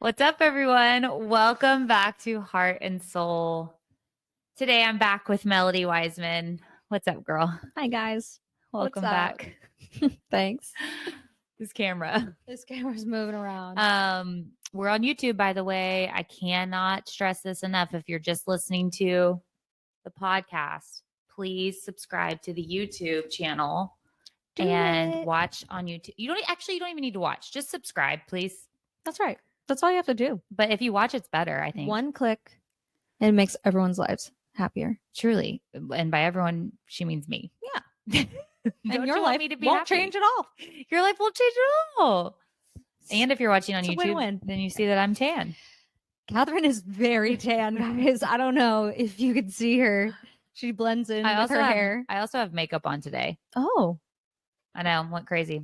What's up, everyone? Welcome back to Heart and Soul. Today, I'm back with Melody Wiseman. What's up, girl? Hi, guys. Welcome What's up? back. Thanks. This camera. This camera's moving around. We're on YouTube, by the way. I cannot stress this enough. If you're just listening to the podcast, please subscribe to the YouTube channel and watch on YouTube. You don't even need to watch. Just subscribe, please. That's right. That's all you have to do. But if you watch, it's better, I think. One click, and it makes everyone's lives happier. Truly. And by everyone, she means me. Yeah. And your life won't change at all. Your life won't change at all. And if you're watching on It's a YouTube, win-win. then you see that I'm tan. Kathryn is very tan, guys. I don't know if you could see her. She blends in with her hair. I also have makeup on today. Oh. I know. Went crazy.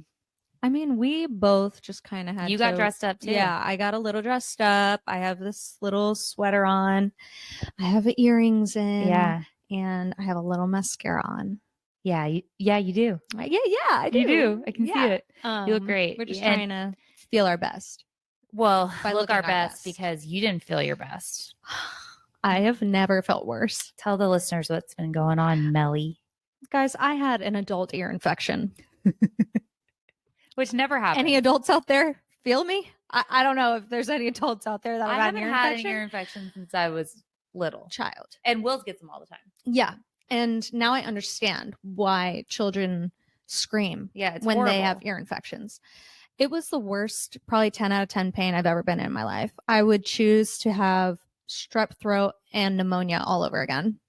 I mean, we both just kind of had You got dressed up too. Yeah, I got a little dressed up. I have this little sweater on. I have earrings in. Yeah. And I have a little mascara on. Yeah, you do. Yeah, I do. You do. I can see it. You look great. We're just trying to feel our best. Well, look our best because you didn't feel your best. I have never felt worse. Tell the listeners what's been going on, Melly. Guys, I had an adult ear infection. Which never happened. Any adults out there feel me? I don't know if there's any adults out there that I have haven't had an ear infection since I was little. Child. And Will's gets them all the time. Yeah. And now I understand why children scream it's when horrible. They have ear infections. It was the worst, probably 10 out of 10 pain I've ever been in my life. I would choose to have strep throat and pneumonia all over again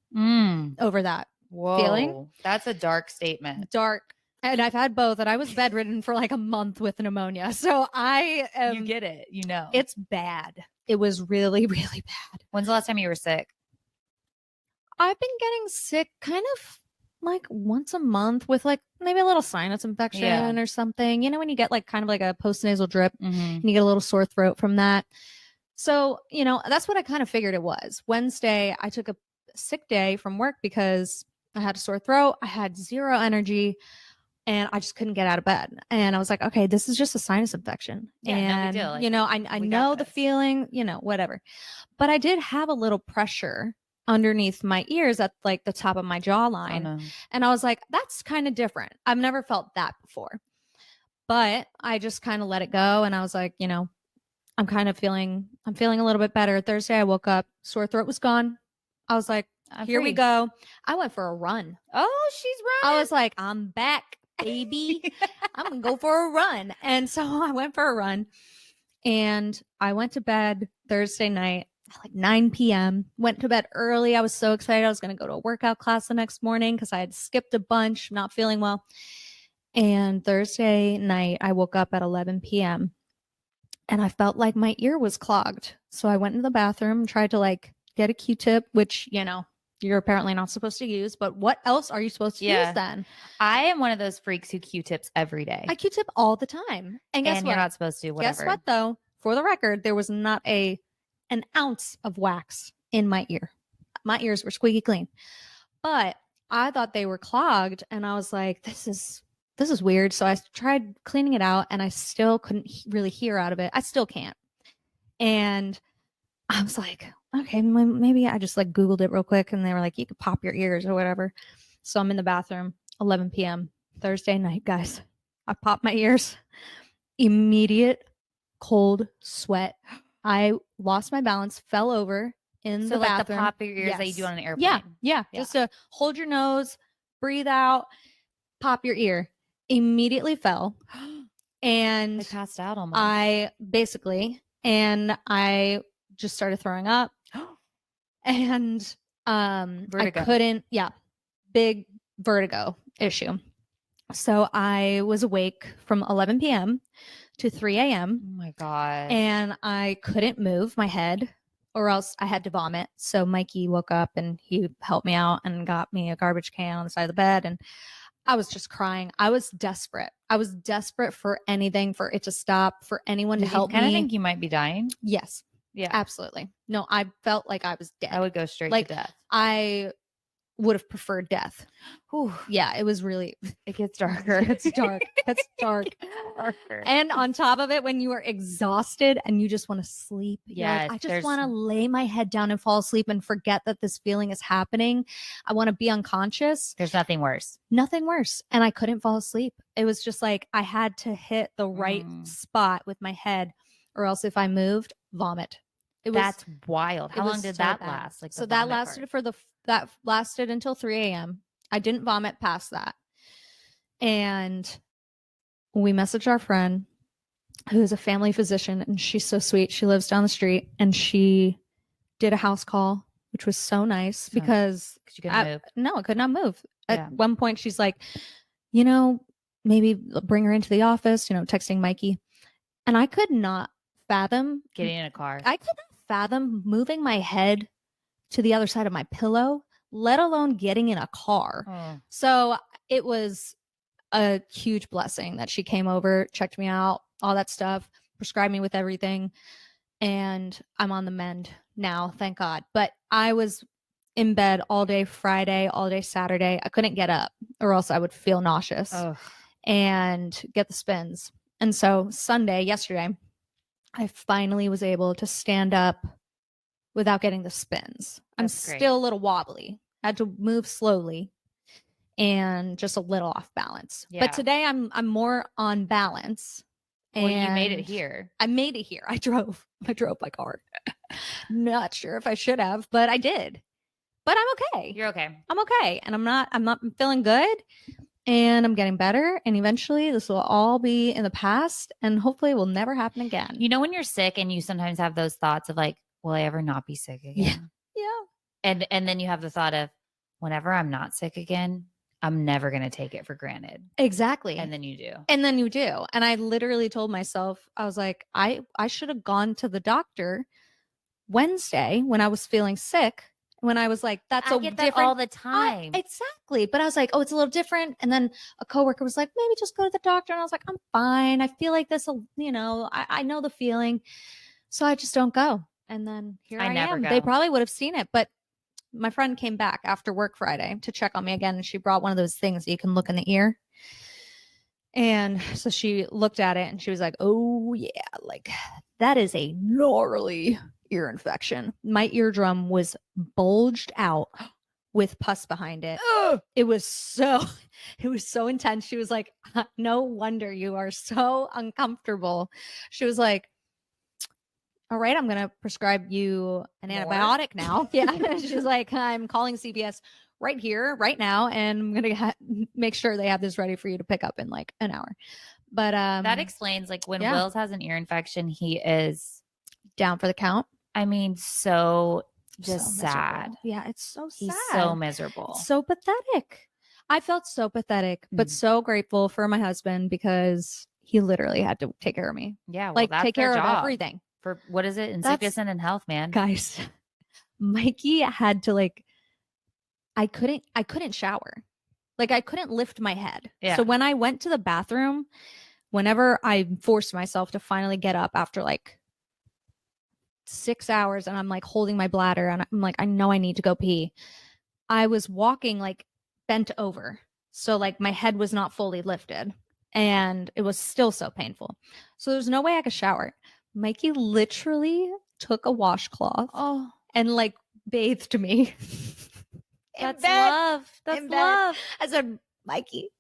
over that feeling. That's a dark statement. Dark. And I've had both, and I was bedridden for like a month with pneumonia. So you get it. You know. It's bad. It was really, really bad. When's the last time you were sick? I've been getting sick kind of like once a month with like maybe a little sinus infection or something. You know, when you get like kind of like a postnasal drip and you get a little sore throat from that. So, you know, that's what I kind of figured it was. Wednesday, I took a sick day from work because I had a sore throat. I had zero energy. And I just couldn't get out of bed. And I was like, okay, this is just a sinus infection. Yeah, and, no big deal. Like, you know, I know the feeling, you know, whatever. But I did have a little pressure underneath my ears at like the top of my jawline. And I was like, that's kind of different. I've never felt that before. But I just kind of let it go. And I was like, you know, I'm feeling a little bit better. Thursday, I woke up, sore throat was gone. I was like, here we go. I went for a run. Oh, she's running. I was like, I'm back. Baby, I'm gonna go for a run. And so I went for a run and I went to bed Thursday night at like 9 p.m. Went to bed early. I was so excited. I was going to go to a workout class the next morning because I had skipped a bunch, not feeling well. And Thursday night, I woke up at 11 p.m. and I felt like my ear was clogged. So I went in the bathroom, tried to like get a Q-tip, which, you know, you're apparently not supposed to use, but what else are you supposed to use then? I am one of those freaks who Q-tips every day. I Q-tip all the time. And guess what? You're not supposed to, whatever. Guess what though? For the record, there was not an ounce of wax in my ear. My ears were squeaky clean. But I thought they were clogged and I was like, this is weird. So I tried cleaning it out and I still couldn't really hear out of it. I still can't. And I was like, okay, maybe I just like Googled it real quick and they were like, you could pop your ears or whatever. So I'm in the bathroom, 11 p.m. Thursday night, guys. I popped my ears. Immediate cold sweat. I lost my balance, fell over in the bathroom. So like the pop your ears that you do on an airplane. Yeah. Just to hold your nose, breathe out, pop your ear. Immediately fell. And I passed out almost. I just started throwing up. And vertigo. I couldn't, big vertigo issue. So I was awake from 11 p.m. to 3 a.m. Oh my God. And I couldn't move my head or else I had to vomit. So Mikey woke up and he helped me out and got me a garbage can on the side of the bed. And I was just crying. I was desperate. I was desperate for anything, for it to stop, for anyone to help me. I kind of think you might be dying. Yes. Yeah. Absolutely. No, I felt like I was dead. I would go straight like, to death. I would have preferred death. Whew, Yeah, it was really, it gets darker. it's dark. It's dark. Darker. And on top of it, when you are exhausted and you just want to sleep, you're like, Yes, I just there's- want to lay my head down and fall asleep and forget that this feeling is happening. I want to be unconscious. There's nothing worse. Nothing worse. And I couldn't fall asleep. It was just like I had to hit the right spot with my head, or else if I moved, vomit. It was, That's wild. How it long was did so that bad. last? Like So the that vomit lasted part? that lasted until 3 a.m. I didn't vomit past that. And we messaged our friend who is a family physician, and she's so sweet. She lives down the street, and she did a house call, which was so nice because you couldn't move. no, I could not move. Yeah. At one point, she's like, you know, maybe bring her into the office, you know, texting Mikey. And I could not fathom Getting in a car. I could not fathom moving my head to the other side of my pillow, let alone getting in a car. Oh. So it was a huge blessing that she came over, checked me out, all that stuff, prescribed me with everything. And I'm on the mend now, thank God. But I was in bed all day Friday, all day Saturday. I couldn't get up or else I would feel nauseous and get the spins. And so Sunday, yesterday, I finally was able to stand up without getting the spins. I'm That's great. still a little wobbly. I had to move slowly and just a little off balance. Yeah. But today I'm more on balance. Well, you made it and here. I made it here. I drove my car. Not sure if I should have, but I did. But I'm okay. You're okay. I'm okay. And I'm not feeling good. And I'm getting better. And eventually this will all be in the past and hopefully it will never happen again. You know when you're sick and you sometimes have those thoughts of like, will I ever not be sick again? Yeah. And then you have the thought of whenever I'm not sick again, I'm never going to take it for granted. Exactly. And then you do. And then you do. And I literally told myself, I was like, I should have gone to the doctor Wednesday when I was feeling sick. When I was like, that's I get that all the time. Exactly. But I was like, oh, it's a little different. And then a coworker was like, maybe just go to the doctor. And I was like, I'm fine. I feel like this will, you know, I know the feeling. So I just don't go. And then here I never am. go. They probably would have seen it. But my friend came back after work Friday to check on me again. And she brought one of those things that you can look in the ear. And so she looked at it and she was like, oh, yeah, like that is a gnarly ear infection. My eardrum was bulged out with pus behind it. It was so intense. She was like, no wonder you are so uncomfortable. She was like, all right, I'm going to prescribe you an antibiotic now. Yeah. She's like, I'm calling CVS right here, right now. And I'm going to make sure they have this ready for you to pick up in like an hour. But that explains like when Wills has an ear infection, he is down for the count. I mean, so just sad. Yeah, it's so sad. He's so miserable. It's so pathetic. I felt so pathetic, but so grateful for my husband because he literally had to take care of me. Yeah, well, like that's take their care of job. everything. For what is it? In sickness and in health, man. Guys, Mikey had to like, I couldn't shower. Like I couldn't lift my head. Yeah. So when I went to the bathroom, whenever I forced myself to finally get up after like 6 hours and I'm like holding my bladder and I'm like, I know I need to go pee. I was walking like bent over. So like my head was not fully lifted and it was still so painful. So there's no way I could shower. Mikey literally took a washcloth and like bathed me. That's love. That's love. I said, Mikey,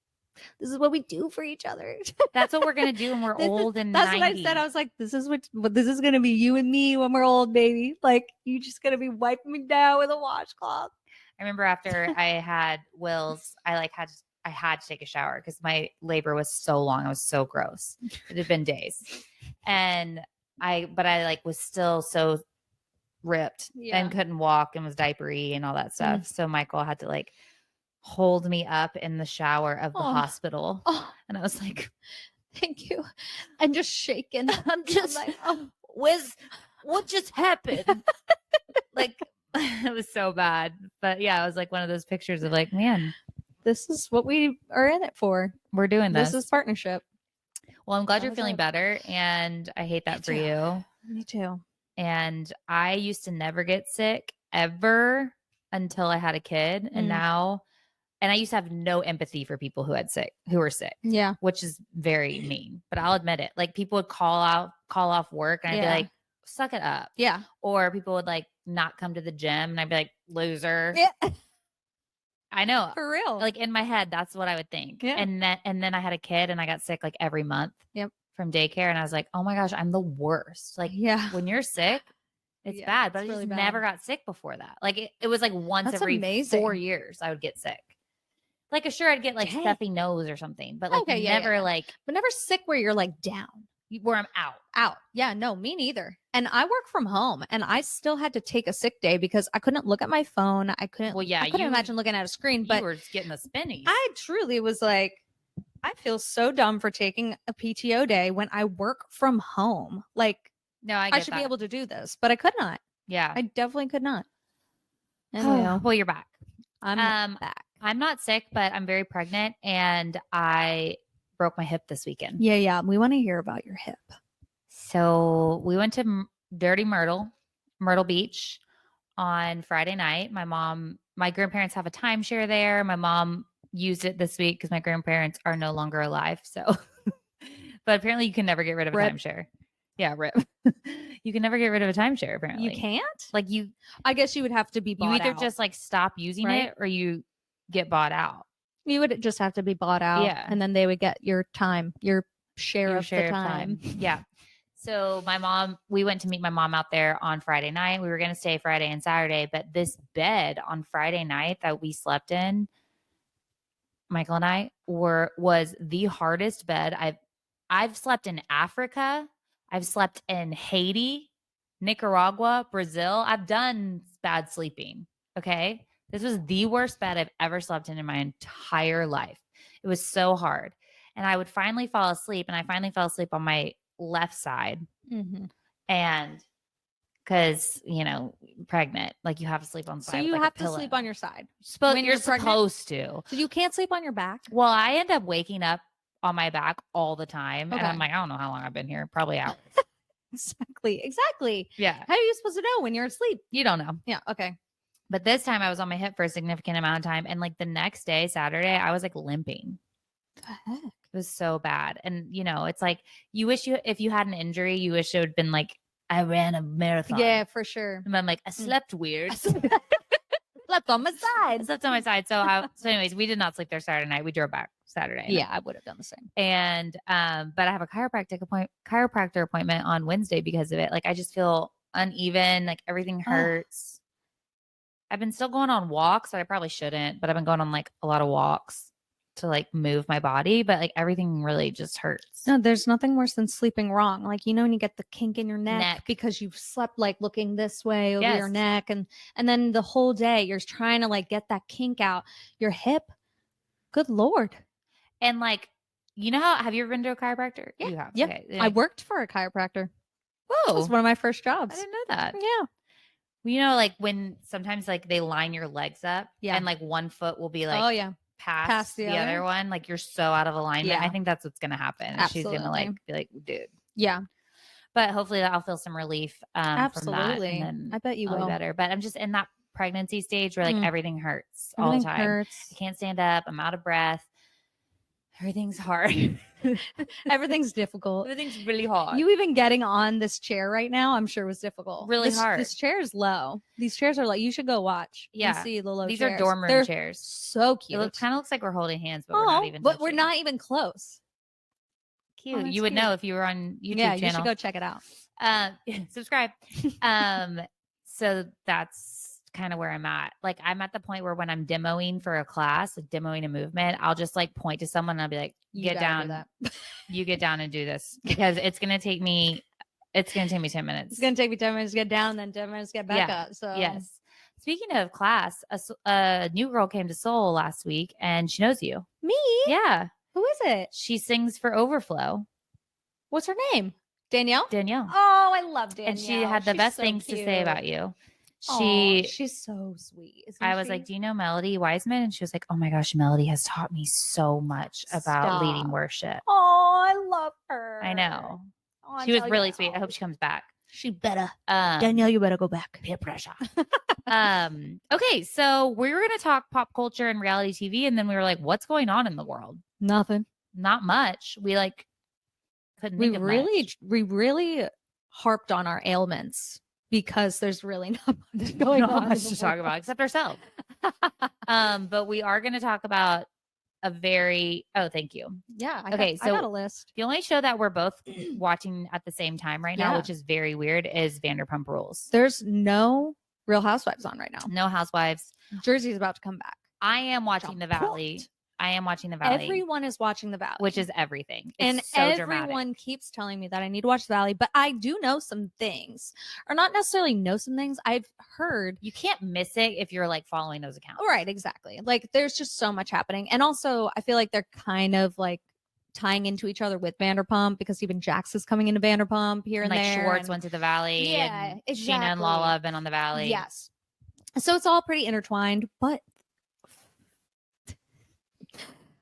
this is what we do for each other. That's what we're gonna do when we're old and that's 90. what I said. I was like, this is gonna be you and me when we're old, baby. Like you just gonna be wiping me down with a washcloth. I remember after I had Will's, I had to take a shower because my labor was so long. I was so gross. It had been days, and I like was still so ripped and couldn't walk and was diapery and all that stuff. So Michael had to like hold me up in the shower of the hospital. And I was like, thank you. And just shaking. I'm like, what just happened? Like, it was so bad. But yeah, it was like one of those pictures of like, man, this is what we are in it for. We're doing this. This is partnership. Well, I'm glad you're feeling better. And I hate that for you. Me too. And I used to never get sick ever. until I had a kid. And now, and I used to have no empathy for people who were sick. Yeah. Which is very mean, but I'll admit it. Like people would call off work and I'd be like, suck it up. Yeah. Or people would like not come to the gym and I'd be like, loser. Yeah. I know. For real. Like in my head, that's what I would think. Yeah. And then I had a kid and I got sick like every month. Yep. From daycare. And I was like, oh my gosh, I'm the worst. Like when you're sick, it's bad. But I just never got sick before that. Like it was like once every 4 years I would get sick. Like sure I'd get like stuffy nose or something, but like never like, but never sick where you're like down. Where I'm out. Yeah, no, me neither. And I work from home and I still had to take a sick day because I couldn't look at my phone. I couldn't imagine looking at a screen, but you were just getting the spinnies. I truly was like, I feel so dumb for taking a PTO day when I work from home. Like, no, I should be able to do this, but I could not. Yeah. I definitely could not. Anyway, well, you're back. I'm back. I'm not sick, but I'm very pregnant and I broke my hip this weekend. Yeah. We want to hear about your hip. So we went to Dirty Myrtle Beach on Friday night. My grandparents have a timeshare there. My mom used it this week because my grandparents are no longer alive. So, but apparently you can never get rid of a timeshare. Yeah, rip. You can never get rid of a timeshare. Apparently, you can't. Like I guess you would have to be bought out. You either just like stop using it or you get bought out. You would just have to be bought out. Yeah, and then they would get your time, your share of the time. Yeah. So we went to meet my mom out there on Friday night. We were going to stay Friday and Saturday, but this bed on Friday night that we slept in, Michael and I was the hardest bed I've slept in Africa. I've slept in Haiti, Nicaragua, Brazil. I've done bad sleeping. Okay. This was the worst bed I've ever slept in my entire life. It was so hard. And I would finally fall asleep and I finally fell asleep on my left side. Mm-hmm. And because, pregnant, like you have to sleep on the side. So you like have to sleep on your side. When you're supposed to. So you can't sleep on your back? Well, I end up waking up on my back all the time. Okay. And I'm like, I don't know how long I've been here. Probably hours. Exactly. Yeah. How are you supposed to know when you're asleep? You don't know. Yeah. Okay. But this time I was on my hip for a significant amount of time. And like the next day, Saturday, I was like limping. The heck? It was so bad. And it's like if you had an injury, you wish it would have been like, I ran a marathon. Yeah, for sure. And I'm like, I slept weird. Slept on my side. I slept on my side. So anyways, we did not sleep there Saturday night. We drove back Saturday night. Yeah, I would have done the same. And but I have a chiropractor appointment on Wednesday because of it. Like I just feel uneven, like everything hurts. I've been still going on walks, but I probably shouldn't, but I've been going on like a lot of walks to like move my body, but like everything really just hurts. No, there's nothing worse than sleeping wrong. Like, when you get the kink in your neck. Because you've slept like looking this way over your neck. And then the whole day you're trying to like get that kink out. Your hip, good Lord. And like, have you ever been to a chiropractor? Yeah. You have. Yeah. Okay. I worked for a chiropractor. Whoa. That was one of my first jobs. I didn't know that. Yeah. Well, like when sometimes like they line your legs up and like one foot will be like, past the other one, like you're so out of alignment. Yeah. I think that's what's gonna happen. Absolutely. She's gonna like be like, dude. Yeah. But hopefully I'll feel some relief Absolutely. from that. And I bet you I'll will. be better. But I'm just in that pregnancy stage where like everything hurts all the time. I can't stand up. I'm out of breath. Everything's hard. Everything's difficult. Everything's really hard. You even getting on this chair right now, I'm sure was difficult. Really hard. This chair is low. These chairs are like, you should go watch. Yeah. And see the low These chairs. are dorm room chairs. So cute. It kind of looks like we're holding hands, but we're not even But touching. we're not even close. Cute. You would know if you were on YouTube channel. You should go check it out. Subscribe. So that's kind of where I'm at. Like I'm at the point where when I'm demoing for a class, like demoing a movement, I'll just like point to someone and I'll be like, get down. You get down and do this because it's going to take me 10 minutes. It's going to take me 10 minutes to get down, then 10 minutes to get back up. So yes. Speaking of class, a new girl came to Seoul last week and she knows you. Me? Yeah. Who is it? She sings for Overflow. What's her name? Danielle? Danielle. Oh, I love Danielle. And she had the best things to say about you. She's so sweet. I was like, do you know Melody Wiseman? And she was like, oh my gosh, Melody has taught me so much about leading worship. Oh, I love her. I know. She was really sweet. I hope she comes back. She better. Um, Danielle, you better go back. peer pressure. Okay, so we were gonna talk pop culture and reality TV, and then we were like, what's going on in the world? Nothing. Not much. We like couldn't think of much. We really harped on our ailments because there's really not much going Not on much in the to talk world. about except ourselves. But we are gonna talk about a very thank you. Yeah. I Okay, got so a list. The only show that we're both watching at the same time right now, Yeah. which is very weird, is Vanderpump Rules. There's no Real Housewives on right now. No Housewives. Jersey's about to come back. I am watching The Valley. Pumped. I am watching The Valley. Everyone is watching The Valley, which is everything. It's and so everyone dramatic. keeps telling me that I need to watch The Valley, but I do know some things, or not necessarily know some things. I've heard. You can't miss it if you're like following those accounts. Right, exactly. Like there's just so much happening, and also I feel like they're kind of like tying into each other with Vanderpump because even Jax is coming into Vanderpump here and like there. Schwartz and- went to The Valley. Yeah, and exactly. Sheena and Lala have been on The Valley. Yes. So it's all pretty intertwined, but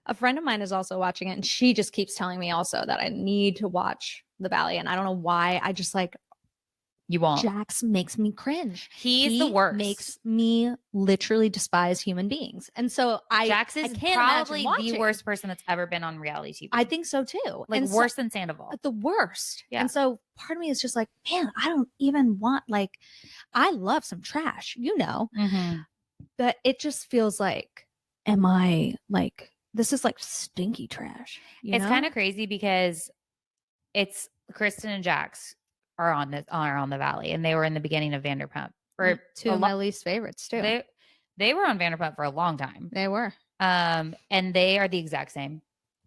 a friend of mine is also watching it, and she just keeps telling me also that I need to watch The Valley, and I don't know why. I just like You won't. Jax makes me cringe. He's the worst. Makes me literally despise human beings, and so Jax is can't probably imagine the watching. worst person that's ever been on reality TV. I think so too. like And worse than Sandoval. the worst. Yeah. And so part of me is just like, man, I don't even want like, I love some trash, Mhm. but it just feels like, am I like, this is like stinky trash. It's kind of crazy because it's Kristen and Jax are on The Valley, and they were in the beginning of Vanderpump. Or two of my least favorites too. They were on Vanderpump for a long time. They were. And they are the exact same.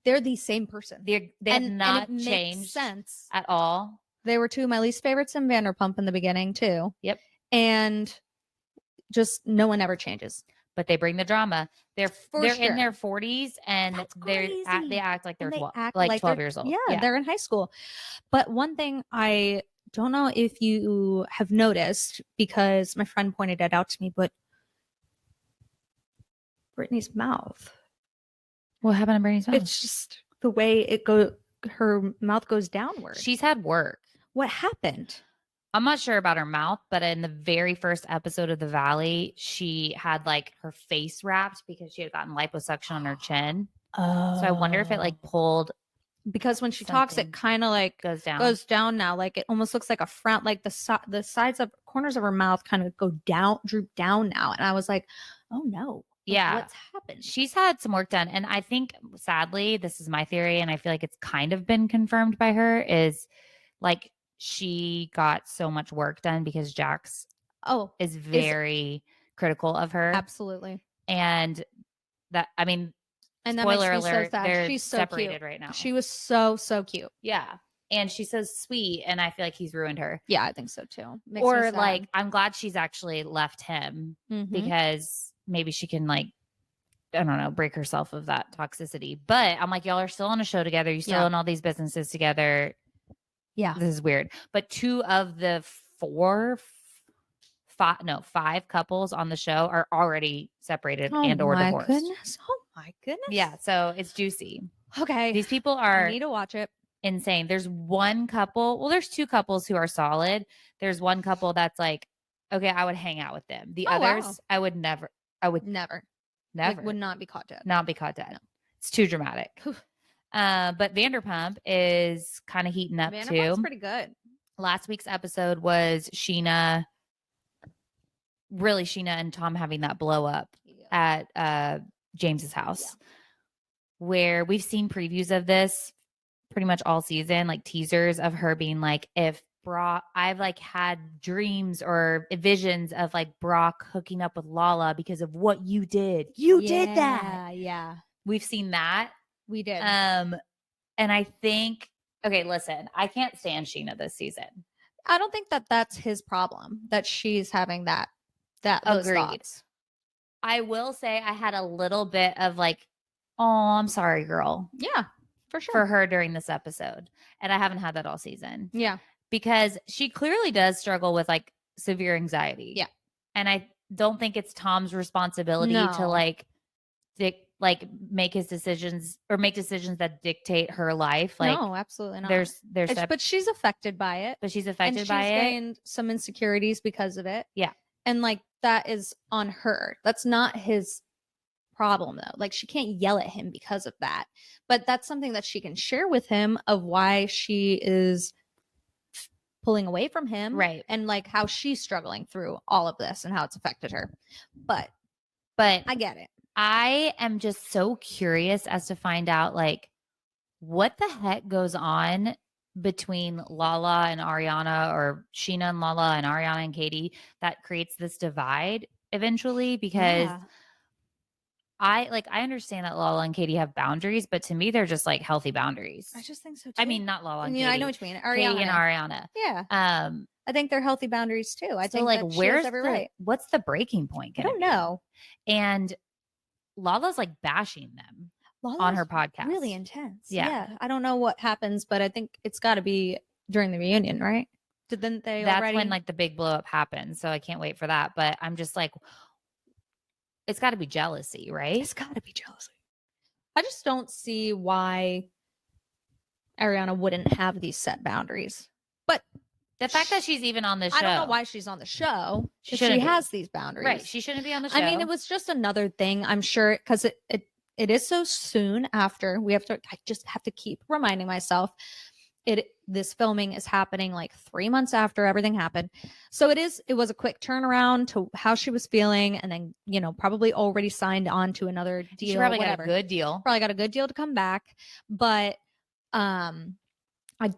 They're the same person. They have not and it changed makes sense at all. They were two of my least favorites in Vanderpump in the beginning too. Yep. And just no one ever changes. But they bring the drama. They're sure. in their 40s, and That's they crazy. act like they're And they 12, act like 12 they're- years old. Yeah, they're in high school. But one thing I don't know if you have noticed, because my friend pointed it out to me, but Brittany's mouth. What happened to Brittany's mouth? It's just the way her mouth goes downward. She's had work. What happened? I'm not sure about her mouth, but in the very first episode of The Valley, she had like her face wrapped because she had gotten liposuction on her chin. Oh. So I wonder if it like pulled, because when she talks, something it kind of like goes down. goes down now. Like it almost looks like a frown. Like the sides of corners of her mouth kind of droop down now. And I was like, oh no. Like, Yeah. what's happened? She's had some work done. And I think, sadly, this is my theory, and I feel like it's kind of been confirmed by her, is like she got so much work done because Jax is very critical of her. Absolutely. And that, I mean, And that spoiler makes me alert, so sad. they're She's so separated cute. right now. She was so cute. Yeah. And she's so sweet, and I feel like he's ruined her. Yeah, I think so too. Makes me Or sad. like, I'm glad she's actually left him Mhm. because maybe she can like, I don't know, break herself of that toxicity. But I'm like, y'all are still on a show together. You still Yeah. own all these businesses together. Yeah. This is weird. But 2 of the 5 couples on the show are already separated and or divorced. Goodness. Oh my goodness. Yeah. So it's juicy. Okay. These people I are need to watch it. insane. There's one couple. Well, there's 2 couples who are solid. There's one couple that's like, okay, I would hang out with them. The others, wow. I would never. I would Never. never. Like, would not be caught dead. Not be caught dead. It's too dramatic. But Vanderpump is kind of heating up Vanderpump's too. pretty good. Last week's episode was Sheena and Tom having that blow up at James's house, where we've seen previews of this pretty much all season, like teasers of her being like, if Brock, I've like had dreams or visions of like Brock hooking up with Lala because of what you did. You did that. Yeah. We've seen that. We did. And I think, okay, listen, I can't stand Sheena this season. I don't think that that's his problem, that she's having those Agreed. thoughts. I will say I had a little bit of like, oh, I'm sorry, girl. Yeah, for sure. For her during this episode. And I haven't had that all season. Yeah. Because she clearly does struggle with like severe anxiety. Yeah. And I don't think it's Tom's responsibility to No. like like make his decisions or make decisions that dictate her life. Like no, absolutely not. there's But she's affected by it. but she's And affected she's by it. gained some insecurities because of it. Yeah. And like that is on her. That's not his problem though. Like she can't yell at him because of that. But that's something that she can share with him of why she is pulling away from him. Right. And like how she's struggling through all of this and how it's affected her. But I get it. I am just so curious as to find out like what the heck goes on between Lala and Ariana, or Sheena and Lala and Ariana and Katie, that creates this divide eventually, because Yeah. I understand that Lala and Katie have boundaries, but to me they're just like healthy boundaries. I just think so too. I mean, not Lala and yeah, Katie. I know what you mean. Katie and Ariana. Yeah. I think they're healthy boundaries too. I think like that she where's has every right. What's the breaking point? I don't know. And Lala's like bashing them Lala's on her podcast. Really intense. Yeah. I don't know what happens, but I think it's got to be during the reunion, right? Didn't they That's already? when like the big blow up happened. So I can't wait for that. But I'm just like, it's got to be jealousy, right? It's got to be jealousy. I just don't see why Ariana wouldn't have these set boundaries. But the fact that she's even on the show, I don't know why she's on the show. She shouldn't be. has these boundaries. Right. She shouldn't be on the show. I mean, it was just another thing, I'm sure, because it is so soon after. I just have to keep reminding myself this filming is happening like 3 months after everything happened. So it was a quick turnaround to how she was feeling, and then, probably already signed on to another deal. She probably whatever. got a good deal. Probably got a good deal to come back. But I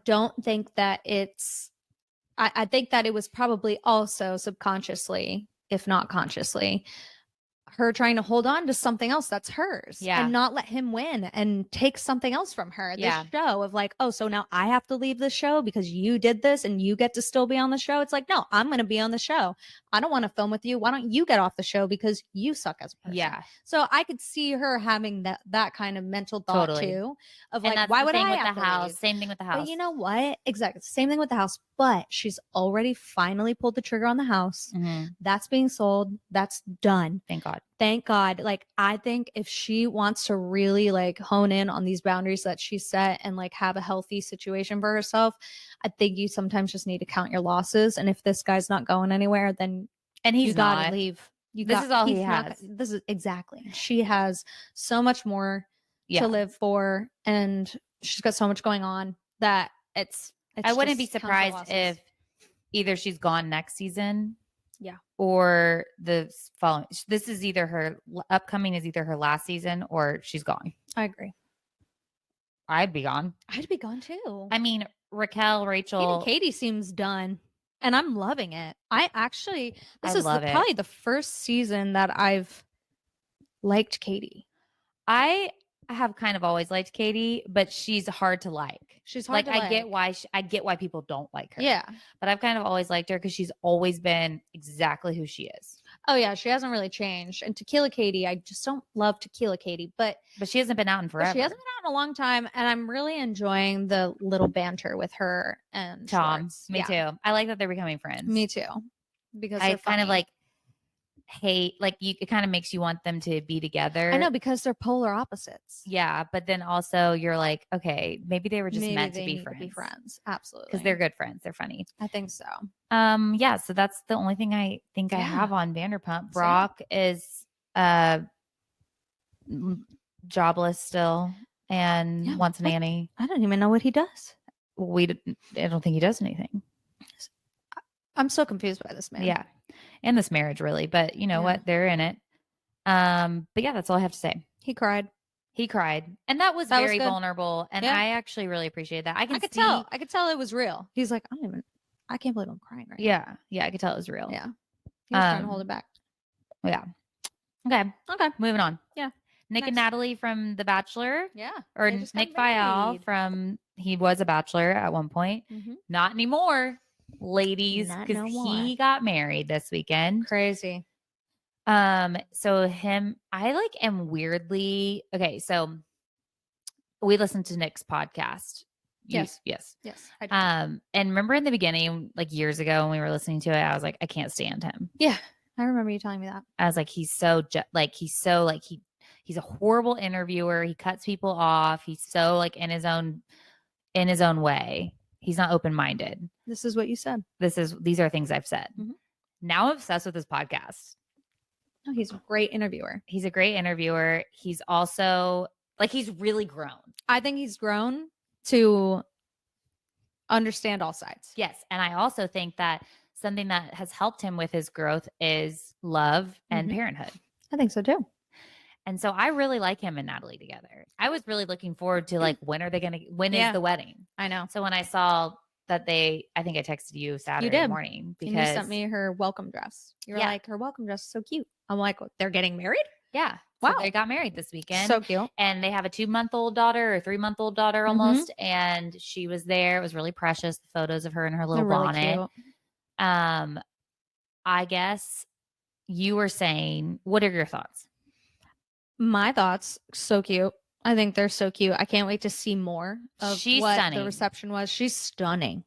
don't think that I think that it was probably also subconsciously, if not consciously, her trying to hold on to something else that's hers. Yeah. And not let him win and take something else from her. Yeah. This show of like, oh, so now I have to leave the show because you did this and you get to still be on the show. It's like, no, I'm going to be on the show. I don't want to film with you. Why don't you get off the show because you suck as a person? Yeah. So I could see her having that kind of mental thought too, of like, why would I have to leave? Same thing with the house. But you know what? Exactly. Same thing with the house. But she's already finally pulled the trigger on the house. Mm-hmm. That's being sold. That's done. Thank God. Thank God. Like, I think if she wants to really like hone in on these boundaries that she set and like have a healthy situation for herself, I think you sometimes just need to count your losses. And if this guy's not going anywhere, then he's gotta not. leave. This is all he has. This is exactly. She has so much more to live for, and she's got so much going on that it's I wouldn't be just count your surprised losses. if either she's gone next season. Yeah. Or the following. This is either her upcoming is either her last season or she's gone. I agree. I'd be gone. I'd be gone too. I mean, Raquel, Rachel. Even Katie seems done. And I'm loving it. This is love it. probably the first season that I've liked Katie. I have kind of always liked Katie, but she's hard to like. She's hard to like. I get why people don't like her. Yeah. But I've kind of always liked her because she's always been exactly who she is. Oh yeah, she hasn't really changed. And Tequila Katie, I just don't love Tequila Katie, but she hasn't been out in forever. She hasn't been out in a long time, and I'm really enjoying the little banter with her and Tom. Schwartz. Me too. I like that they're becoming friends. Me too. Because I they're kind of funny. like hate it kind of makes you want them to be together. I know, because they're polar opposites. Yeah, but then also you're like, okay, maybe they were just meant to be friends. Absolutely. Because they're good friends. They're funny. I think so. Yeah, so that's the only thing I think I have on Vanderpump. Brock is jobless still and wants a nanny. I don't even know what he does. I don't think he does anything. I'm so confused by this man. Yeah. And this marriage, really. But you know what? They're in it. But yeah, that's all I have to say. He cried. And that was very good. vulnerable. And I actually really appreciated that. I could tell. I could tell it was real. He's like, I can't believe I'm crying right now. Yeah, I could tell it was real. Yeah. He was trying to hold it back. Yeah. Okay. Moving on. Yeah. Nick and Natalie from The Bachelor. Yeah. Or Nick Viall from, he was a bachelor at one point. Mm-hmm. Not anymore, ladies, Not because no more. he got married this weekend. Crazy. So I am weirdly, okay, so we listened to Nick's podcast. Yes. I do. And remember in the beginning, like years ago when we were listening to it, I was like, I can't stand him. Yeah. I remember you telling me that. I was like, he He's a horrible interviewer. He cuts people off. He's so like in his own way. He's not open-minded. This is what you said. These are things I've said. Mhm. Now I'm obsessed with his podcast. Oh, he's a great interviewer. He's a great interviewer. He's also like, he's really grown. I think he's grown to understand all sides. Yes. And I also think that something that has helped him with his growth is love and Mhm. parenthood. I think so too. And so I really like him and Natalie together. I was really looking forward to like, when is Yeah. the wedding? I know. So when I saw that I think I texted you Saturday did. morning And you because sent me her welcome dress. You were Yeah. like, her welcome dress is so cute. I'm like, they're getting married? yeah, Wow. so they got married this weekend. So cute. And they have a 2-month-old daughter or 3-month-old daughter almost. And she was there. It was really precious. The photos of her in her little They're really bonnet. cute. I guess you were saying, what are your thoughts? My thoughts, so cute. I think they're so cute. I can't wait to see more of She's what stunning. the reception was. She's stunning.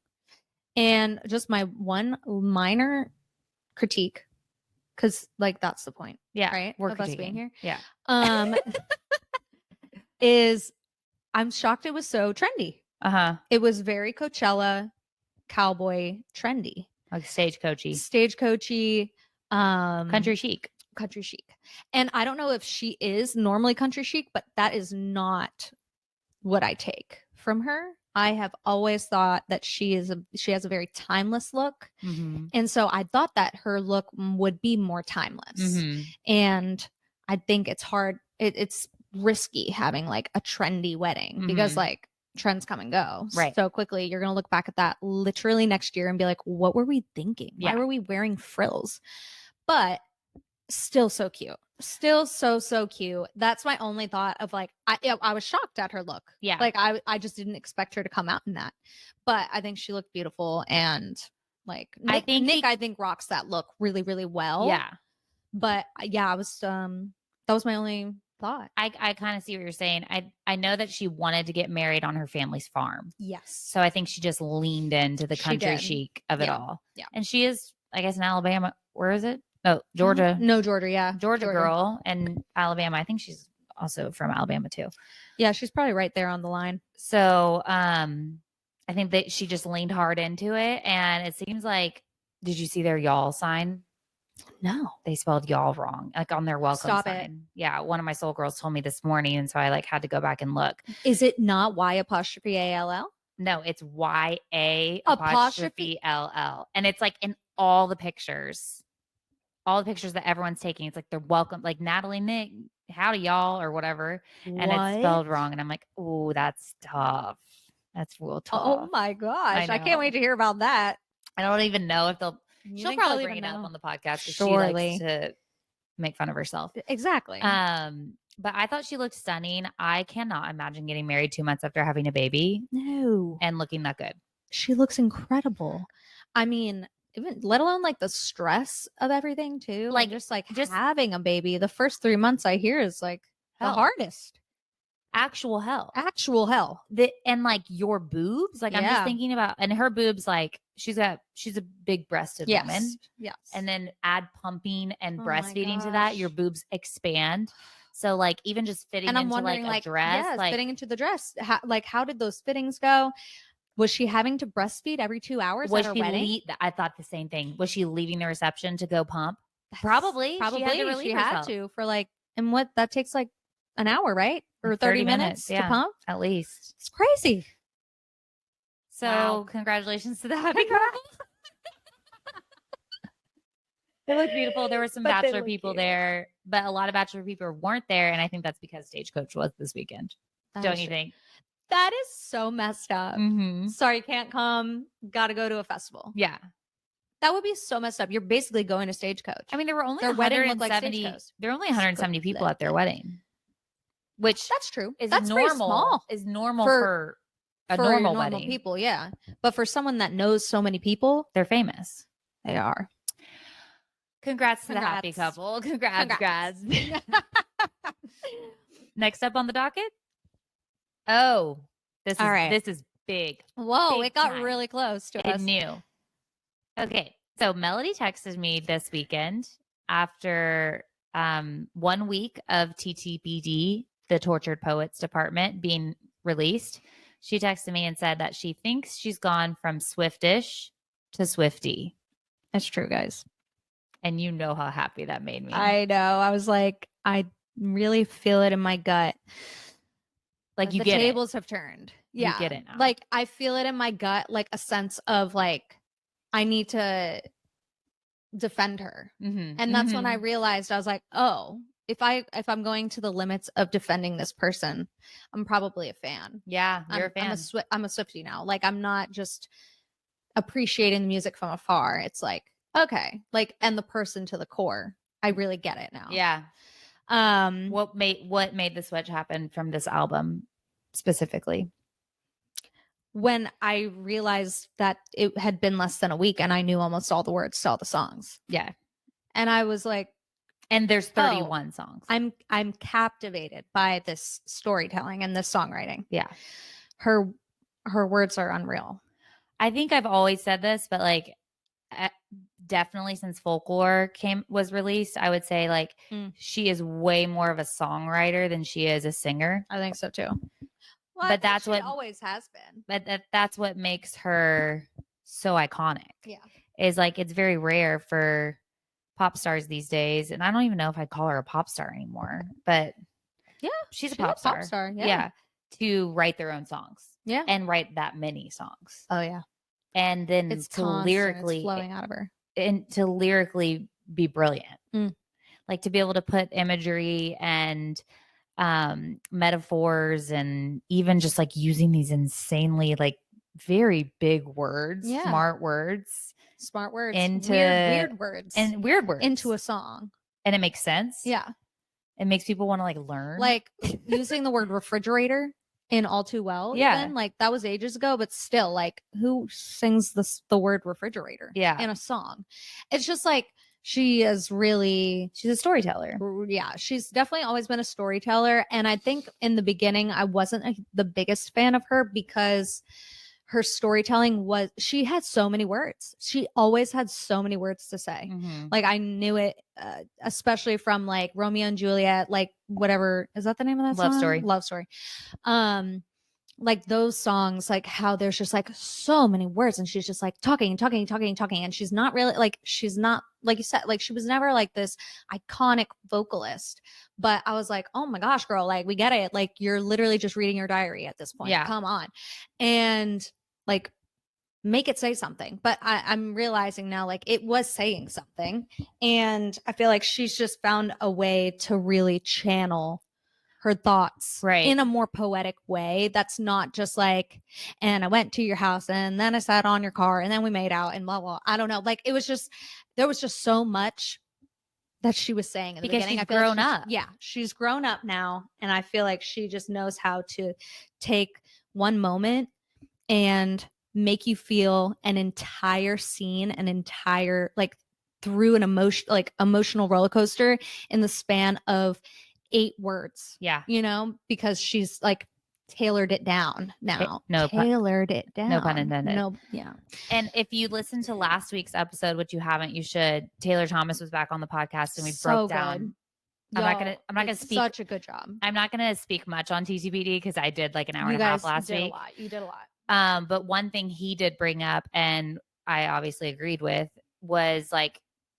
And just my one minor critique, because like that's the point, Yeah. right? We're of us being critiquing. here. Yeah. Is I'm shocked it was so trendy. Uh-huh. It was very Coachella cowboy trendy. Like stagecoachy. Stagecoachy, Country chic. country chic. And I don't know if she is normally country chic, but that is not what I take from her. I have always thought that she has a very timeless look. Mm-hmm. And so I thought that her look would be more timeless. Mm-hmm. And I think it's hard. It's risky having like a trendy wedding because Mhm. like trends come and go Right. so quickly. You're going to look back at that literally next year and be like, what were we thinking? Why Yeah. were we wearing frills? But still so cute. Still so cute. That's my only thought of like, I was shocked at her look. Yeah. Like I just didn't expect her to come out in that. But I think she looked beautiful. And like Nick, I think rocks that look really, really well. Yeah. But yeah, I was that was my only thought. I kind of see what you're saying. I know that she wanted to get married on her family's farm. Yes. So I think she just leaned into the She country did. chic of it Yeah. all. Yeah. And she is, I guess, in Alabama. Where is it? Oh, Georgia. No, Georgia. Yeah. Georgia girl. And Alabama. I think she's also from Alabama too. Yeah, she's probably right there on the line. So I think that she just leaned hard into it. And it seems like, did you see their y'all sign? No. They spelled y'all wrong, like on their welcome Stop sign. it. Yeah, one of my soul girls told me this morning, and so I like had to go back and look. Is it not Y''ALL? No, it's YA Apostrophe LL, and it's like in all the pictures that everyone's taking. It's like they're welcome, like Natalie, Nick, howdy y'all, or whatever, and it's spelled wrong. And I'm like, oh, that's tough. That's real tough. Oh my gosh. I know. can't wait to hear about that. I don't even know if they'll. You She'll think probably they'll bring it even up know? on the podcast. 'Cause Surely. She likes to make fun of herself. Exactly. But I thought she looked stunning. I cannot imagine getting married 2 months after having a baby No. and looking that good. She looks incredible. I mean, even let alone like the stress of everything too. Like, Like just having a baby. The first 3 months I hear is like the Hell. hardest. Actual hell. Actual hell. And like your boobs, like I'm just Yeah. thinking about, and her boobs, like she's a big breasted Yes. woman. Yes. And then add pumping and Oh my breastfeeding to that, your gosh. boobs expand. So like even just fitting and I'm into wondering, like a dress, yes, like fitting into the dress. How did those fittings go? Was she having to breastfeed every 2 hours was at her she wedding? I thought the same thing. Was she leaving the reception to go pump? Probably. Probably. She had to relieve herself. to for like, and what that takes like an hour, right? Or Like 30 minutes to yeah, pump. at least. It's crazy. So Wow. congratulations to the happy couple. They look beautiful. There were some But they bachelor look people cute. there, but a lot of bachelor people weren't there. And I think that's because Stagecoach was this weekend. Don't you think? That is so messed up. Mm-hmm. Sorry, can't come. Got to go to a festival. Yeah. That would be so messed up. You're basically going to Stagecoach. I mean, there were only Their wedding looked like 170. Stagecoach. There were only 170 people at their wedding, which That's true. is That's pretty normal. small Is normal for- for a for normal normal wedding. people. Yeah, but for someone that knows so many people, They're famous. they are. Congrats to the happy Congrats. couple. Congrats. Next up on the docket. Oh, this is All right. This is big. Whoa, Big it got time. really close to It us. knew. Okay, so Melody texted me this weekend after 1 week of TTBD, the Tortured Poets Department, being released, she texted me and said that she thinks she's gone from Swiftish to Swifty. It's true, guys. And you know how happy that made me. I know. I was like, I really feel it in my gut. Like, you the get tables have turned. You Yeah. get it now. Like, I feel it in my gut, like a sense of like, I need to defend her. Mm-hmm. And that's when I realized, I was like, oh, if I'm going to the limits of defending this person, I'm probably a fan. Yeah, you're a fan. I'm a Swiftie now. Like, I'm not just appreciating the music from afar. It's like, okay, like, and the person to the core. I really get it now. Yeah. What made the switch happen from this album specifically? When I realized that it had been less than a week and I knew almost all the words to all the songs. Yeah. And I was like, and there's 31 songs. I'm captivated by this storytelling and this songwriting. Yeah. Her words are unreal. I think I've always said this, but like definitely since Folklore was released, I would say like she is way more of a songwriter than she is a singer. I think so too. Well, but that's what always has been. But that's what makes her so iconic. Yeah. Is like it's very rare for pop stars these days, and I don't even know if I'd call her a pop star anymore, but yeah, she's a pop star. Yeah. To write their own songs. Yeah. And write that many songs. Oh yeah. And then it's to lyrically flowing out of her. And to lyrically be brilliant. Like to be able to put imagery and metaphors and even just like using these insanely like very big words, smart words into weird words into a song, and it makes sense. Yeah, it makes people want to like learn, like using the word refrigerator in All Too Well. Yeah, even, like that was ages ago, but still, like who sings the word refrigerator? Yeah, in a song. It's just like she's a storyteller. Yeah, she's definitely always been a storyteller. And I think in the beginning, I wasn't the biggest fan of her because her storytelling she had so many words. She always had so many words to say. Like I knew it, especially from like Romeo and Juliet, like whatever, is that the name of that song? Love Story. Like those songs, like how there's just like so many words and she's just like talking. And she's not really like, she's not, like you said, like she was never like this iconic vocalist, but I was like, oh my gosh, girl, like we get it. Like you're literally just reading your diary at this point. Yeah. Come on. And like, make it say something. But I'm realizing now, like it was saying something. And I feel like she's just found a way to really channel her thoughts in a more poetic way. That's not just like, and I went to your house and then I sat on your car and then we made out and blah, blah. I don't know. Like it was just, there was just so much that she was saying in the beginning. She's grown up. Yeah. She's grown up now. And I feel like she just knows how to take one moment and make you feel an entire scene, like through an emotional roller coaster in the span of 8 words. Yeah. You know, because she's like tailored it down now. Tailored it down. No pun intended. No. Yeah. And if you listened to last week's episode, which you haven't, you should. Taylor Thomas was back on the podcast and we broke down. I'm not gonna speak. Such a good job. I'm not gonna speak much on TTBD because I did like an hour and a half last week. You did a lot. But one thing he did bring up, and I obviously agreed with, was like,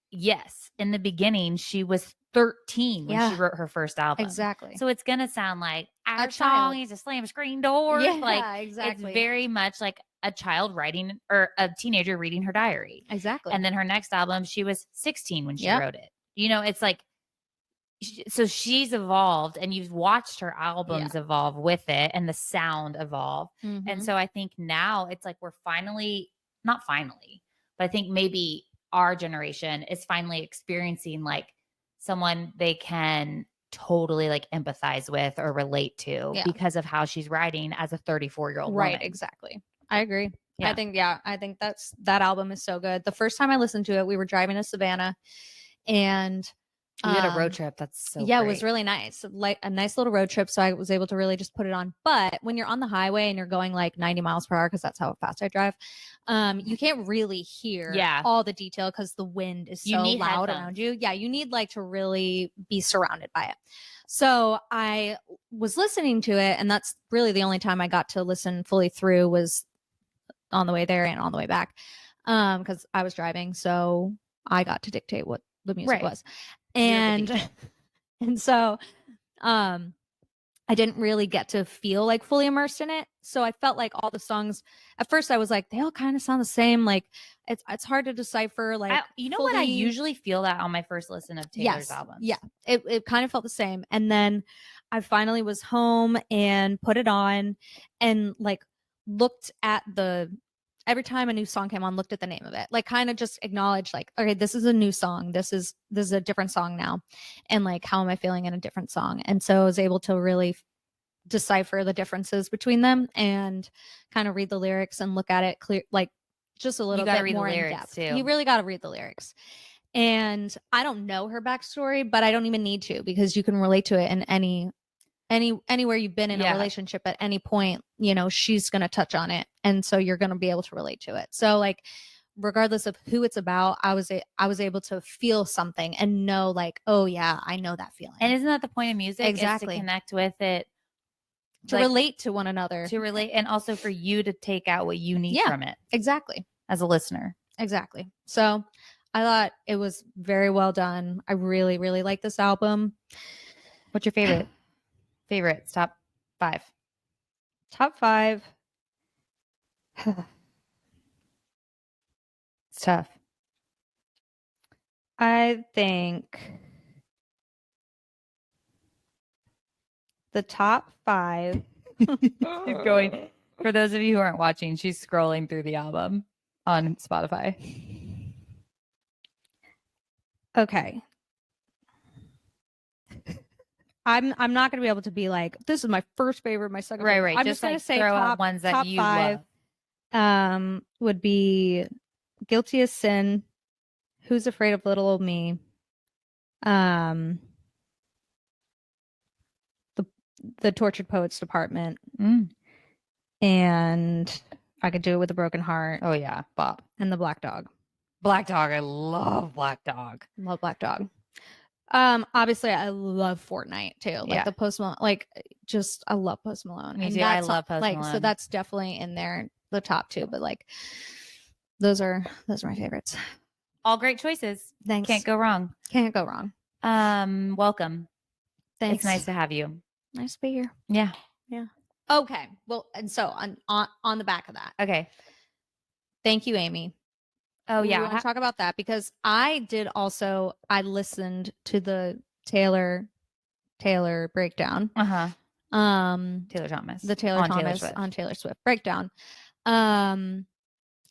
yes, in the beginning she was 13 when she wrote her first album. Exactly. So it's gonna sound like our song is a slam screen door. Yeah, like exactly. It's very much like a child writing or a teenager reading her diary. Exactly. And then her next album, she was 16 when she wrote it. You know, it's like, so she's evolved and you've watched her albums evolve with it and the sound evolve. And so I think now it's like we're not finally, but I think maybe our generation is finally experiencing like someone they can totally like empathize with or relate to because of how she's writing as a 34-year-old woman. Right, exactly. I agree. Yeah. I think that album is so good. The first time I listened to it, we were driving to Savannah and We had a road trip. That's so yeah, great. it was really nice. Like a nice little road trip. So I was able to really just put it on. But when you're on the highway and you're going like 90 miles per hour, because that's how fast I drive, you can't really hear all the detail because the wind is so loud around you. Yeah, you need like to really be surrounded by it. So I was listening to it, and that's really the only time I got to listen fully through was on the way there and on the way back, because I was driving. So I got to dictate what the music was. And and so I didn't really get to feel like fully immersed in it. So I felt like all the songs at first I was like, they all kind of sound the same. Like it's hard to decipher. Like you know what? I usually feel that on my first listen of Taylor's albums. Yeah. It kind of felt the same. And then I finally was home and put it on and like looked at every time a new song came on, looked at the name of it, like kind of just acknowledged like, okay, this is a new song. This is a different song now. And like, how am I feeling in a different song? And so I was able to really decipher the differences between them and kind of read the lyrics and look at it clear, like just a little bit more in depth. You really got to read the lyrics. And I don't know her backstory, but I don't even need to, because you can relate to it in anywhere you've been in a relationship at any point, you know, she's going to touch on it. And so you're going to be able to relate to it. So like, regardless of who it's about, I was able to feel something and know like, oh yeah, I know that feeling. And isn't that the point of music? Exactly. Is to connect with it. To relate to one another. To relate. And also for you to take out what you need from it. Exactly. As a listener. Exactly. So I thought it was very well done. I really, really like this album. What's your favorite? Favorites, top 5. Top 5. It's tough. I think the top 5. She's going. For those of you who aren't watching, she's scrolling through the album on Spotify. Okay. I'm not going to be able to be like, this is my first favorite, my second favorite. Right. I'm just going to say top ones that top you 5 love. Would be Guilty as Sin, Who's Afraid of Little Old Me, the Tortured Poets Department, and I Could Do It With a Broken Heart. Oh yeah, Bob. And the Black Dog. Black Dog. I love Black Dog. Love Black Dog. Obviously I love Fortnite too. Like the Post Malone, like just I love Post Malone. Me too. I love Post Malone. So that's definitely in there, the top 2. But like those are my favorites. All great choices. Thanks. Can't go wrong. Can't go wrong. Welcome. Thanks. It's nice to have you. Nice to be here. Yeah. Yeah. Okay. Well, and so on the back of that. Okay. Thank you, Amy. Oh yeah. We want to talk about that because I listened to the Taylor breakdown. Taylor Thomas. The Taylor Thomas on Taylor Swift breakdown. And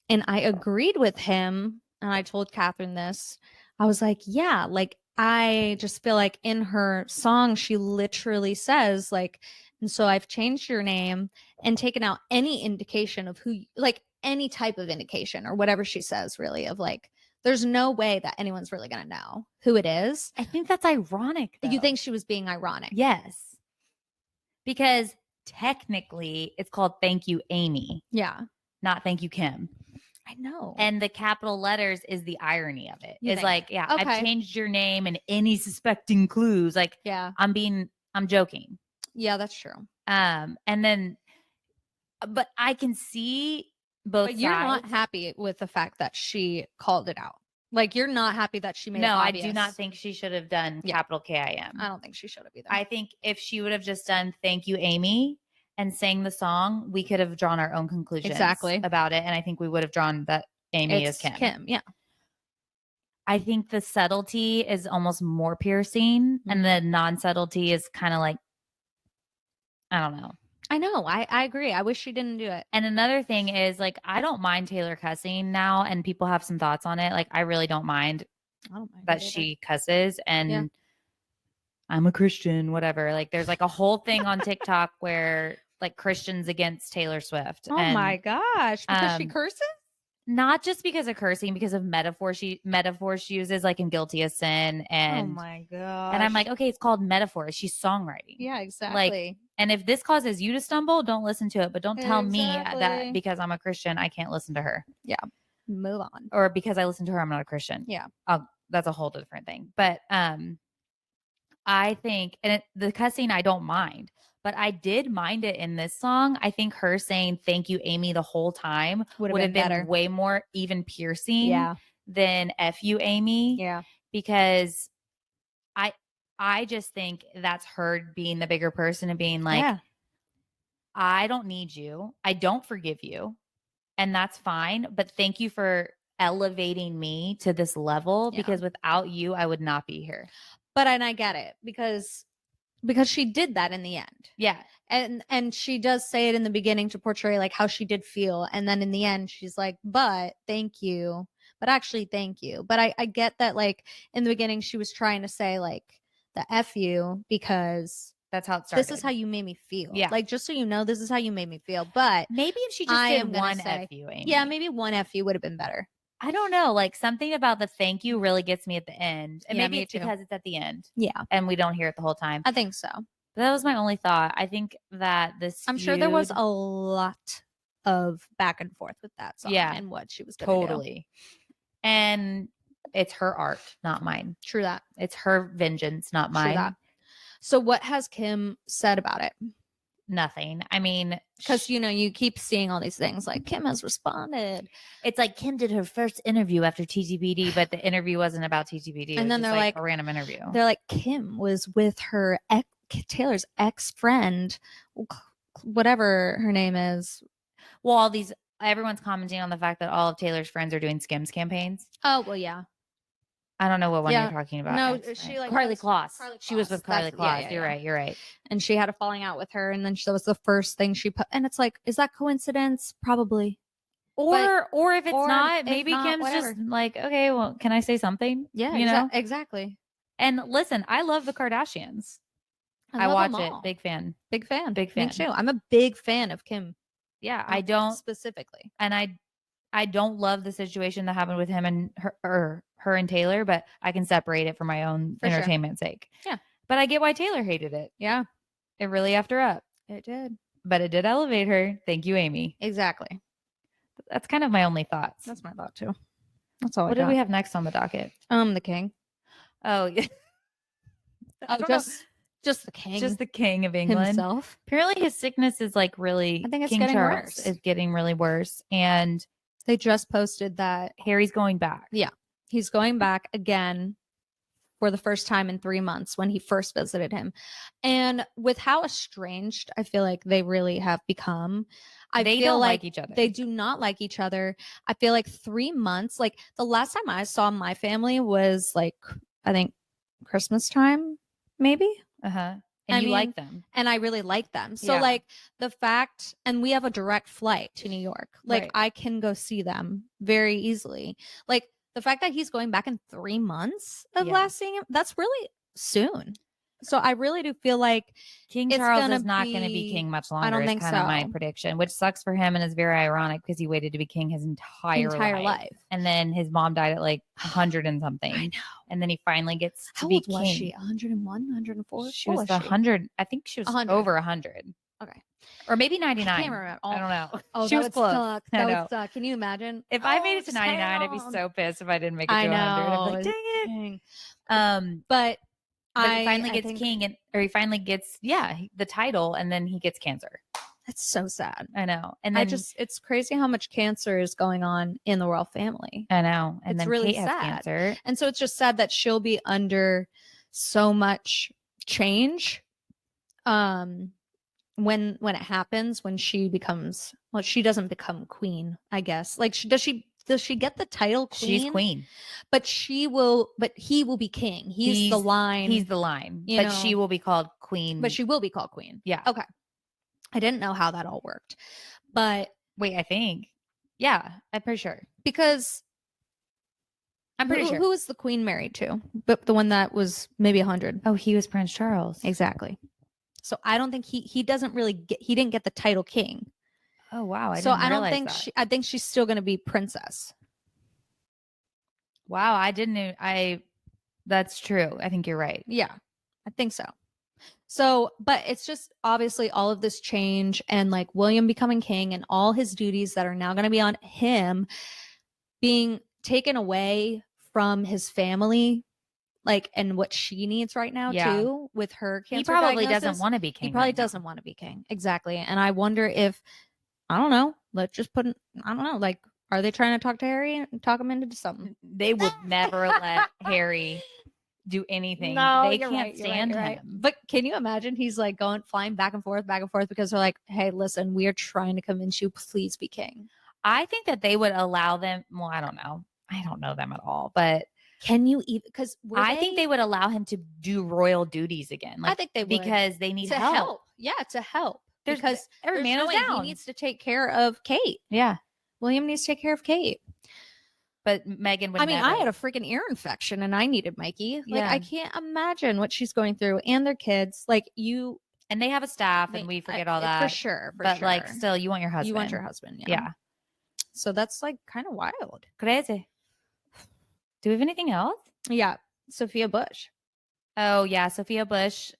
I agreed with him, and I told Kathryn this. I was like, yeah, like I just feel like in her song she literally says like, and so I've changed your name and taken out any indication of who, like any type of indication or whatever she says, really, of like, there's no way that anyone's really going to know who it is. I think that's ironic, though. You think she was being ironic? Yes. Because technically it's called Thank You, Amy. Yeah. Not Thank You, Kim. I know. And the capital letters is the irony of it. It's like, okay. I've changed your name and any suspecting clues. Like, I'm joking. Yeah, that's true. And then, but I can see both sides. You're not happy with the fact that she called it out. Like, you're not happy that she made it obvious. I do not think she should have done capital K-I-M. I don't think she should have either. I think if she would have just done Thank You, Amy, and sang the song, we could have drawn our own conclusions about it. And I think we would have drawn that Amy is Kim. Yeah. I think the subtlety is almost more piercing, and the non-subtlety is kind of like, I don't know. I know. I agree. I wish she didn't do it. And another thing is, like, I don't mind Taylor cussing now, and people have some thoughts on it. Like, I really don't mind, that she cusses, and I'm a Christian, whatever. Like, there's like a whole thing on TikTok where like Christians against Taylor Swift. Oh my gosh. Because she curses? not just because of cursing, because of metaphors she uses, like in Guilty as Sin, Oh and my god. and I'm like, okay, it's called metaphors. She's songwriting. yeah, Like, exactly. and if this causes you to stumble, don't listen to it. But don't tell me Exactly. that because I'm a Christian, I can't listen to her. Move on. Or because I listen to her, I'm not a Christian. Yeah. That's a whole different thing. But I think, and the cussing, I don't mind, but I did mind it in this song. I think her saying "Thank you, Amy" the whole time would have been better. way more even piercing Yeah. than "F you, Amy," Yeah. because I just think that's her being the bigger person and being like, yeah. I don't need you, I don't forgive you, and that's fine. But thank you for elevating me to this level, Yeah. because without you, I would not be here. But and I get it because she did that in the end. Yeah. And she does say it in the beginning to portray like how she did feel, and then in the end she's like, but thank you, but actually thank you. But I get that, like, in the beginning she was trying to say like the F you because That's how it started. this is how you made me feel. Yeah. Like, just so you know, this is how you made me feel. But maybe if she just I did am gonna one say- F you, Amy. yeah, maybe one F you would have been better. I don't know. Like, something about the thank you really gets me at the end. And Yeah, maybe me it's too. because it's at the end Yeah, and we don't hear it the whole time. I think so. But that was my only thought. I think that this I'm sure there was feud- a lot of back and forth with that song Yeah, and what she was going to do. totally. And it's her art, not mine. True that. It's her vengeance, not True mine. that. So what has Kim said about it? Nothing. I mean, Because, you know, you keep seeing all these things like Kim has responded. it's like Kim did her first interview after TTBD, but the interview wasn't about TTBD. It And was then just they're like- a random interview. They're like, Kim was with her Taylor's ex-friend, whatever her name is. Well, everyone's commenting on the fact that all of Taylor's friends are doing Skims campaigns. Oh, well, yeah. I don't know what one Yeah. you're talking about. No, That's she, right. like, Carly was- Kloss. Carly She was Kloss. with Carly That's- Kloss. yeah, You're yeah. right. You're right. And she had a falling out with her, and then that was the first thing she put. And it's like, is that coincidence? Probably. Or if it's or not, if maybe not, Kim's whatever. just like, okay, well, can I say something? Yeah, you know. exactly. And listen, I love the Kardashians. I love watch them it. all. Big fan. Big fan. Big Me fan. too. I'm a big fan of Kim. Yeah, I don't specifically. and I don't love the situation that happened with him and her and Taylor, but I can separate it for my own For sure. entertainment sake. Yeah. But I get why Taylor hated it. Yeah, It really effed her up. it did. But it did elevate her. Thank you, Amy. Exactly. That's kind of my only thoughts. That's my thought too. That's all. What do we have next on the docket? The king. Oh, yeah. I don't know. Just the king. Just the king of England. himself. Apparently his sickness is like really, I think it's King getting Charles worse. is getting really worse. And They just posted that Harry's going back. Yeah. he's going back again for the first time in 3 months when he first visited him. And with how estranged I feel like they really have become, They feel don't like like each other. they do not like each other. I feel like 3 months, like the last time I saw my family was like, I think Christmas time, maybe. Uh-huh. And I you mean, like them. And I really like them. So Yeah. like the fact, and we have a direct flight to New York. Like Right. I can go see them very easily. Like the fact that he's going back in 3 months of Yeah. last seeing him, that's really soon. So I really do feel like King it's Charles gonna is not going to be be- king much I longer. don't is think kind of my so. prediction, which sucks for him and is very ironic because he waited to be king his entire life. And then his mom died at like 100 and I something. know. And then he finally gets to How be old king. was she? 101, 104? She What was the she? 100. I think she was 100. over 100. Okay. Or maybe I 99. can't remember. I don't know. Oh, She that was would close. suck. I That know. would suck. Can you imagine? If I made it to just hang 99, I'd be on. so pissed if I didn't make it to I 100. I'd be know. like, dang it. Dang. But But he finally I gets think king, or he finally gets, the title, and then he gets cancer. That's so sad. I know. And then It's crazy how much cancer is going on in the royal family. I know. And It's then really Kate has sad. cancer. And so it's just sad that she'll be under so much change. When it happens, when she becomes, well, she doesn't become queen, I guess. Like, does she get the title queen? She's queen. But he will be king. He's the line. He's the line. you But know. she will be called queen. But she will be called queen. Yeah. Okay. I didn't know how that all worked. But Wait, I think. Yeah, I'm pretty sure. because I'm pretty sure. who was the queen married to? But the one that was maybe 100. Oh, he was Prince Charles. Exactly. So I don't think he doesn't really he didn't get the title king. Oh wow, I So didn't I don't realize think that. I think she's still going to be princess. Wow, I didn't. That's true. I think you're right. Yeah, I think so. So, but it's just obviously all of this change and like William becoming king and all his duties that are now going to be on him being taken away from his family, like, and what she needs right now Yeah. too with her cancer. He probably diagnosis. doesn't want to be king. He probably right now. doesn't want to be king. Exactly. And I wonder if, I don't know, let's just put, I don't know, like, are they trying to talk to Harry and talk him into something? They would never let Harry do anything. No, They you're can't right, stand you're him. right. But can you imagine he's like flying back and forth because they're like, hey, listen, we are trying to convince you, please be king. I think that they would allow them. Well, I don't know. I don't know them at all, but can you even? Because I think they would allow him to do royal duties again. Like, I think they would because they need to help. Yeah, to help. Because every man is down. He needs to take care of Kate. Yeah, William needs to take care of Kate. But Meghan would. I mean, I had a freaking ear infection and I needed Mikey. Like, I can't imagine what she's going through and their kids. Like, you. And they have a staff, and we forget all that for sure. But like, still, you want your husband. You want your husband. Yeah. So that's like kind of wild. Crazy. Do we have anything else? Yeah, Sophia Bush. Oh yeah, Sophia Bush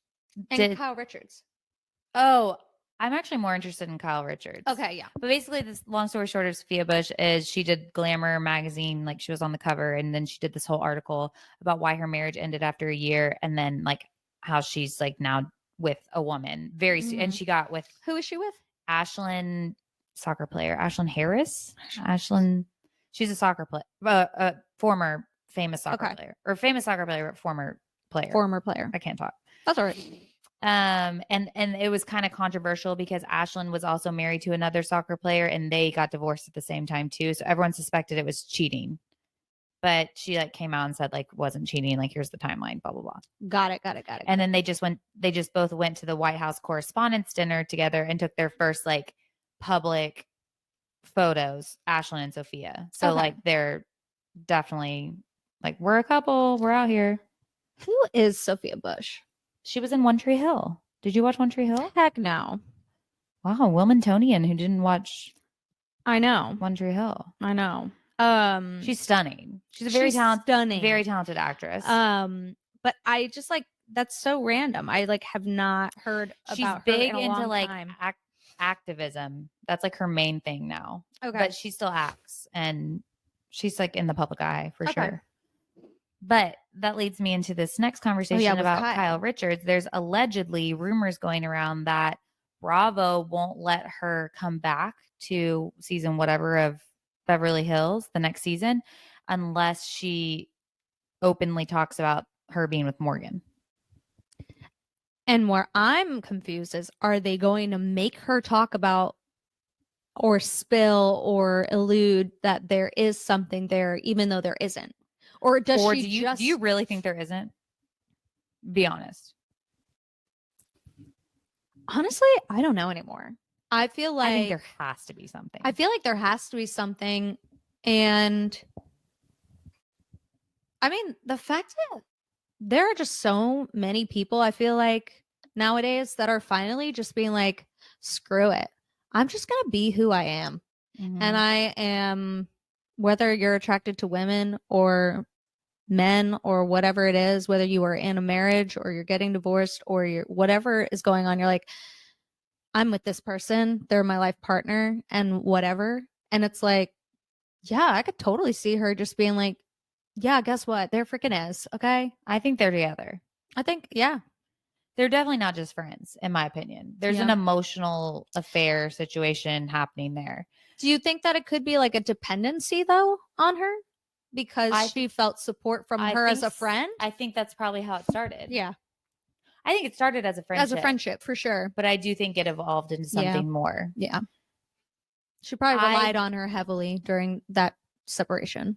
and Kyle Richards. Oh, I'm actually more interested in Kyle Richards. Okay, yeah. But basically, this long story short of Sophia Bush is she did Glamour magazine, like she was on the cover, and then she did this whole article about why her marriage ended after a year, and then like how she's like now with a woman, and she got with who is she with? Ashlyn, soccer player, Ashlyn Harris. Ashlyn, she's a soccer player, former famous soccer player, or famous soccer player, but former player. I can't talk. That's all right. And it was kind of controversial because Ashlyn was also married to another soccer player and they got divorced at the same time too. So everyone suspected it was cheating, but she like came out and said like wasn't cheating. Like, here's the timeline, blah, blah, blah. Got it. And then they just both went to the White House Correspondents' Dinner together and took their first like public photos, Ashlyn and Sophia. So like, they're definitely like, we're a couple, we're out here. Who is Sophia Bush? She was in One Tree Hill. Did you watch One Tree Hill? Heck no. Wow, Wilmingtonian who didn't watch. I know. One Tree Hill. I know. She's stunning. She's a very talented actress. But I just like, that's so random. I like have not heard about her. She's big into like activism. That's like her main thing now. Okay. But she still acts and she's like in the public eye for sure. But that leads me into this next conversation about Kyle Richards. There's allegedly rumors going around that Bravo won't let her come back to season whatever of Beverly Hills, the next season, unless she openly talks about her being with Morgan. And where I'm confused is, are they going to make her talk about or spill or allude that there is something there, even though there isn't? Or do you really think there isn't? Be honest. Honestly, I don't know anymore. I feel like I think there has to be something. I feel like there has to be something. And I mean, the fact that there are just so many people, I feel like nowadays, that are finally just being like, screw it. I'm just going to be who I am. Mm-hmm. And I am, whether you're attracted to women or men or whatever it is, whether you are in a marriage or you're getting divorced or you're whatever is going on, you're like, I'm with this person, they're my life partner and whatever. And it's like, yeah, I could totally see her just being like, yeah, guess what? There freaking is. Okay. I think they're together. I think, yeah. They're definitely not just friends, in my opinion. There's an emotional affair situation happening there. Do you think that it could be like a dependency though on her? Because she felt support from her as a friend? I think that's probably how it started. Yeah. I think it started as a friendship. As a friendship, for sure. But I do think it evolved into something more. Yeah. She probably relied on her heavily during that separation.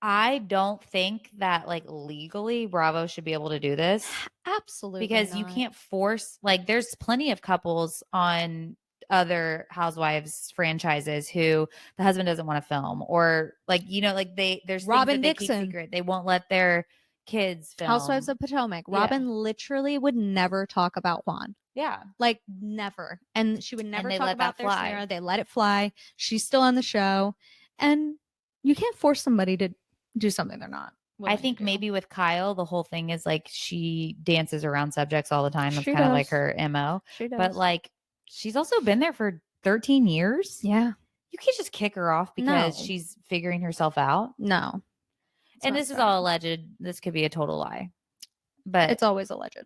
I don't think that like legally Bravo should be able to do this. Absolutely. Because you can't force, like, there's plenty of couples on other Housewives franchises who the husband doesn't want to film, or like, you know, like there's Robin things that Dixon. they keep secret. They won't let their kids film. Housewives of Potomac. Yeah. Robin literally would never talk about Juan. Yeah. Like never. And she would never they talk let about that their fly. scenario. They let it fly. She's still on the show. And you can't force somebody to do something they're not. I think maybe with Kyle, the whole thing is like she dances around subjects all the time. That's She kind of like does. her MO. She does. But like she's also been there for 13 years. yeah. You can't just kick her off because No. she's figuring herself out. No. And this is all alleged. This could be a total lie. But It's always alleged.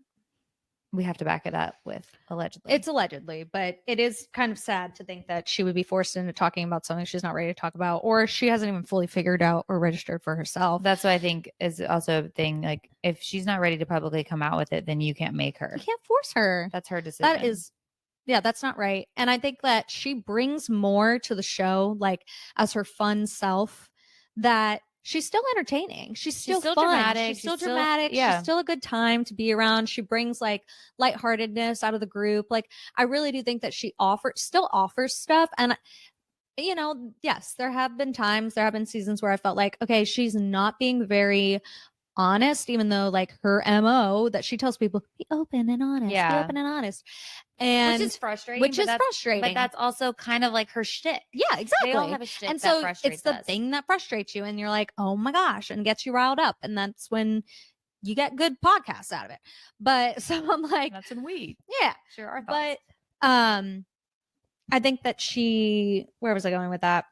we have to back it up with allegedly. It's allegedly, but it is kind of sad to think that she would be forced into talking about something she's not ready to talk about, or she hasn't even fully figured out or registered for herself. That's what I think is also a thing. Like, if she's not ready to publicly come out with it, then you can't make her. You can't force her. That's her decision. That is, yeah, that's not right. And I think that she brings more to the show, like as her fun self, that she's still entertaining. She's still fun. dramatic. She's still dramatic. Yeah. She's still a good time to be around. She brings like lightheartedness out of the group. Like I really do think that she still offers stuff. And you know, yes, there have been seasons where I felt like, okay, she's not being very honest, even though like her MO that she tells people, be open and honest, Yeah. be open and honest. And which is frustrating. which but is that's- frustrating. But that's also kind of like her shtick. Yeah, exactly. They all have a shtick and that so frustrates it's the us. thing that frustrates you, and you're like, oh my gosh, and gets you riled up, and that's when you get good podcasts out of it. But so I'm like, That's when we yeah, share our thoughts. but I think that where was I going with that?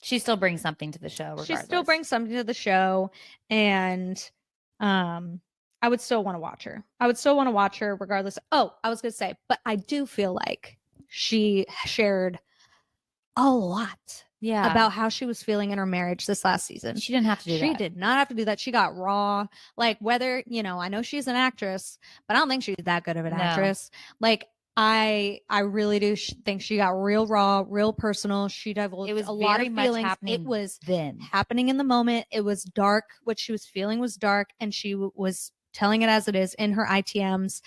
She still brings something to the show. Regardless. She still brings something to the show, and I would still want to watch her. I would still want to watch her regardless. Oh, I was going to say, but I do feel like she shared a lot about how she was feeling in her marriage this last season. She didn't have to do that. She did not have to do that. She got raw. Like whether, you know, I know she's an actress, but I don't think she's that good of an actress. Like I really do think she got real raw, real personal. She divulged a lot of feelings. It was then happening in the moment. It was dark. What she was feeling was dark, and she was telling it as it is in her ITMs.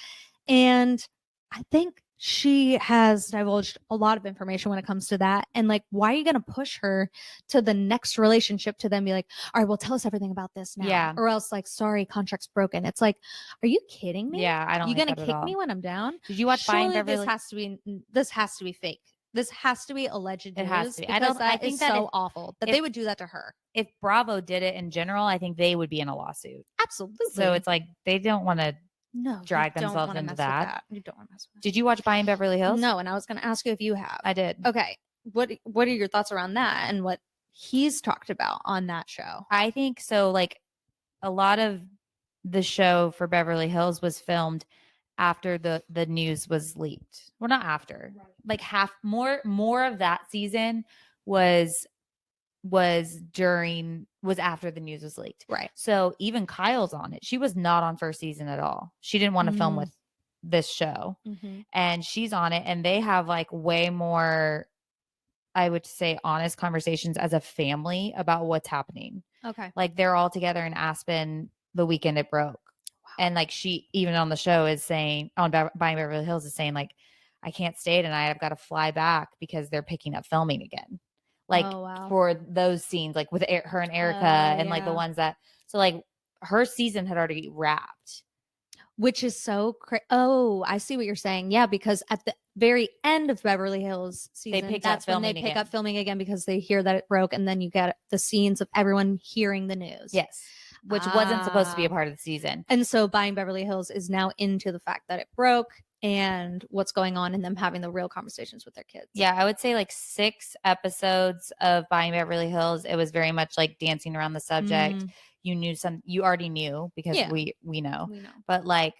And I think she has divulged a lot of information when it comes to that. And like, why are you going to push her to the next relationship to then be like, all right, well, tell us everything about this now. Yeah. Or else like, sorry, contract's broken. It's like, are you kidding me? Yeah, I don't. You think going to that at kick all. me when I'm down? Did you watch Buying Beverly? This has to be fake. This has to be alleged news. It has to be. I think that is awful that they would do that to her. If Bravo did it in general, I think they would be in a lawsuit. Absolutely. So it's like they don't want to drag you don't themselves wanna into mess with that. You don't want to mess with that. Did you watch Buying Beverly Hills? No, and I was going to ask you if you have. I did. Okay. What are your thoughts around that and what he's talked about on that show? I think so. Like a lot of the show for Beverly Hills was filmed after the news was leaked. Well, not after. Right. Like more of that season was after the news was leaked. Right. So even Kyle's on it. She was not on first season at all. She didn't want to film with this show. Mm-hmm. And she's on it, and they have like way more, I would say, honest conversations as a family about what's happening. Okay. Like they're all together in Aspen the weekend it broke. Wow. And like she even on the show is saying on Buying Beverly Hills is saying like, I can't stay tonight. I've got to fly back because they're picking up filming again. Like for those scenes, like with her and Erica and like the ones that, so like her season had already wrapped. Which is so crazy. Oh, I see what you're saying. Yeah, because at the very end of Beverly Hills season, that's when they pick up filming again because they hear that it broke, and then you get the scenes of everyone hearing the news. Yes. Which wasn't supposed to be a part of the season. And so Buying Beverly Hills is now into the fact that it broke and what's going on and them having the real conversations with their kids. Yeah, I would say like 6 episodes of Buying Beverly Hills. It was very much like dancing around the subject. You already knew because we know. But like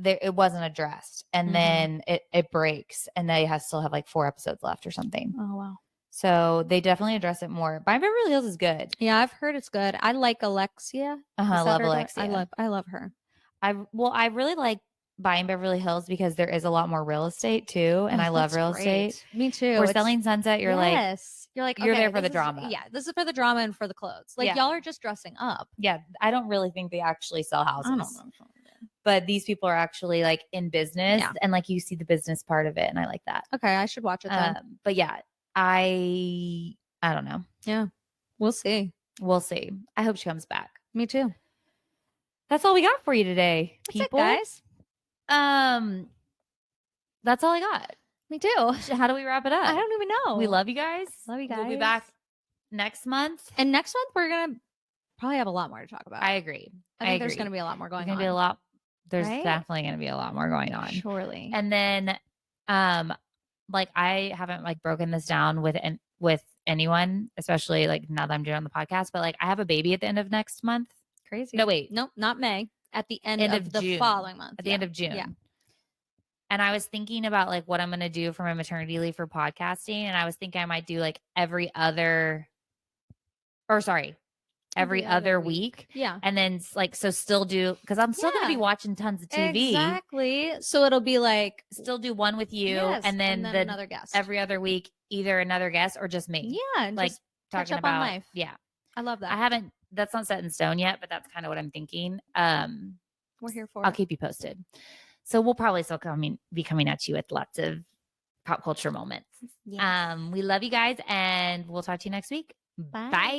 it wasn't addressed. And then it breaks and they still have like 4 episodes left or something. Oh, wow. So they definitely address it more. Buying Beverly Hills is good. Yeah, I've heard it's good. I like Alexia. I love Alexia. I love her. I really like Buying Beverly Hills because there is a lot more real estate too, and I love real estate. Me too. We're Selling Sunset. You're like you're there for the drama. Yeah, this is for the drama and for the clothes. Like y'all are just dressing up. Yeah, I don't really think they actually sell houses. I don't know. But these people are actually like in business, and like you see the business part of it, and I like that. Okay, I should watch it then. But yeah, I don't know. Yeah, we'll see. We'll see. I hope she comes back. Me too. That's all we got for you today, That's it, people. guys. That's all I got. Me too. How do we wrap it up? I don't even know. We love you guys. Love you We'll be guys. back next month. And next month we're gonna probably have a lot more to talk about. I agree. I think there's gonna be a lot more going on. Be a lot. There's Right? definitely gonna be a lot more going on. Surely. And then, like I haven't like broken this down with anyone, especially like now that I'm doing on the podcast. But like I have a baby at the end of next month. Crazy. No, wait. Nope, not May. At the end of the June. following month. At the end of June. Yeah. And I was thinking about like what I'm going to do for my maternity leave for podcasting. And I was thinking I might do like every other week. Yeah. And then like, so still do, because I'm still going to be watching tons of TV. Exactly. So it'll be like, still do one with you. yes, and then another guest. Every other week, either another guest or just me. Yeah. And like just talking catch up about on life. Yeah. I love that. That's not set in stone yet, but that's kind of what I'm thinking. We're here for I'll it. keep you posted. So we'll probably still be coming at you with lots of pop culture moments. Yes. We love you guys and we'll talk to you next week. Bye. Bye.